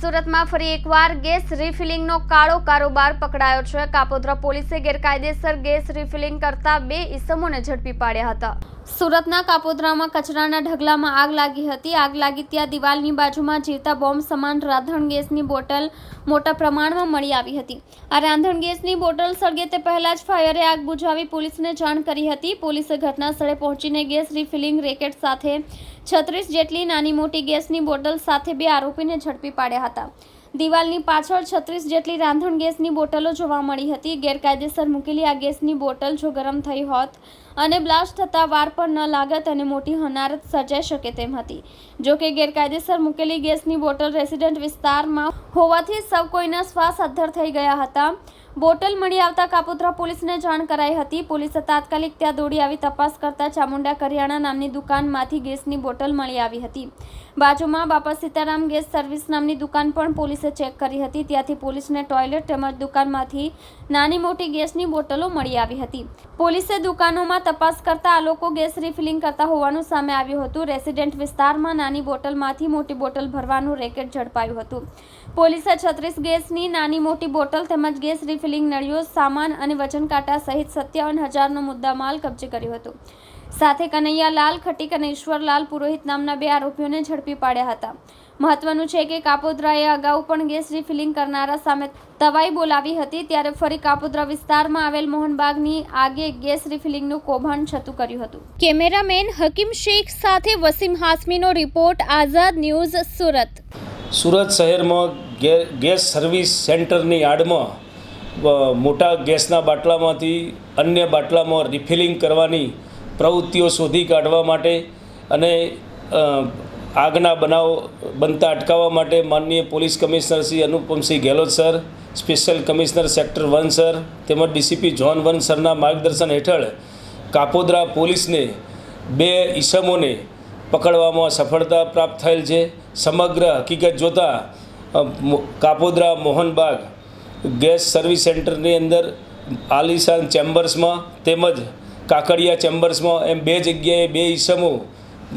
સુરતમાં ફરી એકવાર ગેસ રિફિલિંગનો કાળો કારોબાર પકડાયો છે। કાપોદ્રા પોલીસે ગેરકાયદેસર ગેસ રિફિલિંગ કરતા 2 ઈસમોને ઝડપી પાડ્યા હતા। સુરતના કાપોદ્રામાં કચરાના ઢગલામાં આગ લાગી હતી। આગ લાગી ત્યાં દિવાલની બાજુમાં જીવતા બોમ્બ સમાન રાંધણ ગેસની બોટલ મોટા પ્રમાણમાં મળી આવી હતી। આ રાંધણ ગેસની બોટલ સળગે તે પહેલા જ ફાયરે આગ બુઝાવી પોલીસને જાણ કરી હતી। પોલીસે ઘટના સ્થળે પહોંચીને ગેસ રિફિલિંગ રેકેટ સાથે 36 જેટલી નાની મોટી ગેસની બોટલ સાથે 2 આરોપીને ઝડપી પાડ્યા હતા। દિવાલની પાછળ 36 જેટલી રાંધણ ગેસની બોટલો જોવા મળી હતી। ગેરકાયદેસર મૂકેલી આ ગેસની બોટલ જો ગરમ થઈ હોત અને બ્લાસ્ટ થતાં વાર પર ન લાગત અને મોટી હોનારત સર્જાઈ શકે તેમ હતી। જો કે ગેરકાયદેસર મૂકેલી ગેસની બોટલ રેસિડેન્ટ વિસ્તારમાં હોવાથી સૌ કોઈના શ્વાસ અદ્ધર થઈ ગયા હતા। બોટલ મળી આવતા કાપોદ્રા પોલીસને જાણ કરાઈ હતી। પોલીસે તાત્કાલિક ત્યાં દોડી આવી તપાસ કરતા ચામુંડા કરિયાણા નામની દુકાનમાંથી ગેસની બોટલ મળી આવી હતી। બાજુમાં બાપા સીતારામ ગેસ સર્વિસ નામની દુકાન પણ પોલીસે ચેક કરી હતી। ત્યાંથી પોલીસને ટોયલેટ તેમજ દુકાનમાંથી નાની મોટી ગેસની બોટલો મળી આવી હતી। પોલીસે દુકાનોમાં તપાસ કરતા આ લોકો ગેસ રિફિલિંગ કરતા હોવાનું સામે આવ્યું હતું। રેસિડેન્ટ વિસ્તારમાં નાની બોટલમાંથી મોટી બોટલ ભરવાનું રેકેટ ઝડપાયું હતું। પોલીસે 36 ગેસની નાની મોટી બોટલ તેમજ ગેસ રિફિલિંગ નળીઓ સામાન અને વજન કાંટા સહિત 57,000નો મુદ્દામાલ કબજે કર્યો હતો। સાથે કનૈયાલાલ ખટીક અને ઈશ્વરલાલ પુરોહિત નામના 2 આરોપીઓને ઝડપી પાડ્યા હતા। મહત્વનું છે કે કાપોદ્રાએ અગાઉ પણ ગેસ રિફિલિંગ કરનારા સામે તવાઈ બોલાવી હતી। ત્યારે ફરી કાપોદ્રા વિસ્તારમાં આવેલ મોહનબાગની આગે ગેસ રિફિલિંગનું કૌભાંડ છતું કર્યું હતું। કેમેરામેન હકીમ શેખ સાથે વસીમ હાસમીનો રિપોર્ટ, આઝાદ ન્યૂઝ, સુરત। સુરત શહેરમાં ગેસ સર્વિસ સેન્ટરની આડમાં મોટા ગેસના બાટલામાંથી અન્ય બાટલામાં રિફિલિંગ કરવાની પ્રવૃત્તિઓ શોધી કાઢવા માટે અને આગના બનાવ બનતા અટકાવવા માટે માનનીય police commissioner Shri Anupamsinh Gehlot sir, special commissioner sector 1 sir તેમજ ડીસીપી ઝોન 1 સરના માર્ગદર્શન હેઠળ કાપોદ્રા પોલીસને 2 ઈસમોને પકડવામાં સફળતા પ્રાપ્ત થયેલ છે। સમગ્ર હકીકત જોતાં કાપોદ્રા મોહનબાગ ગેસ સર્વિસ સેન્ટરની અંદર આલિશાન ચેમ્બર્સમાં તેમજ કાકડિયા ચેમ્બર્સમાં એમ 2 જગ્યાએ 2 ઈસમો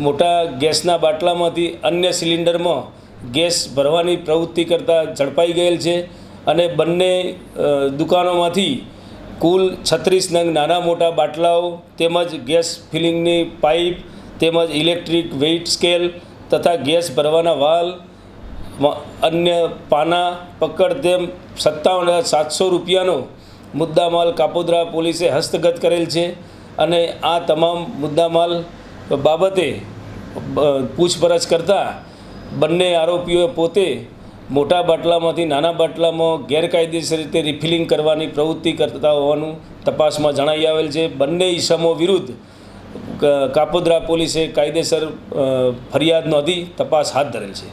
મોટા ગેસના બાટલામાંથી અન્ય સિલિન્ડરમાં ગેસ ભરવાની પ્રવૃત્તિ કરતાં ઝડપાઈ ગયેલ છે અને બંને દુકાનોમાંથી કુલ 36 નંગ નાના મોટા બાટલાઓ તેમજ ગેસ ફિલિંગની પાઇપ તેમજ ઇલેક્ટ્રિક વેઇટ સ્કેલ તથા ગેસ ભરવાના વાલ, અન્ય પાના, પકડ તેમ 57,700 રૂપિયાનો મુદ્દામાલ કાપોદ્રા પોલીસે હસ્તગત કરેલ છે અને આ તમામ મુદ્દામાલ બાબતે પૂછપરછ કરતાં બંને આરોપીઓએ પોતે મોટા બાટલામાંથી નાના બાટલામાં ગેરકાયદેસર રીતે રિફિલિંગ કરવાની પ્રવૃત્તિ કરતા હોવાનું તપાસમાં જણાઈ આવેલ છે। બંને ઈસમો વિરુદ્ધ કાપોદ્રા પોલીસે કાયદેસર ફરિયાદ નોંધી તપાસ હાથ ધરેલ છે।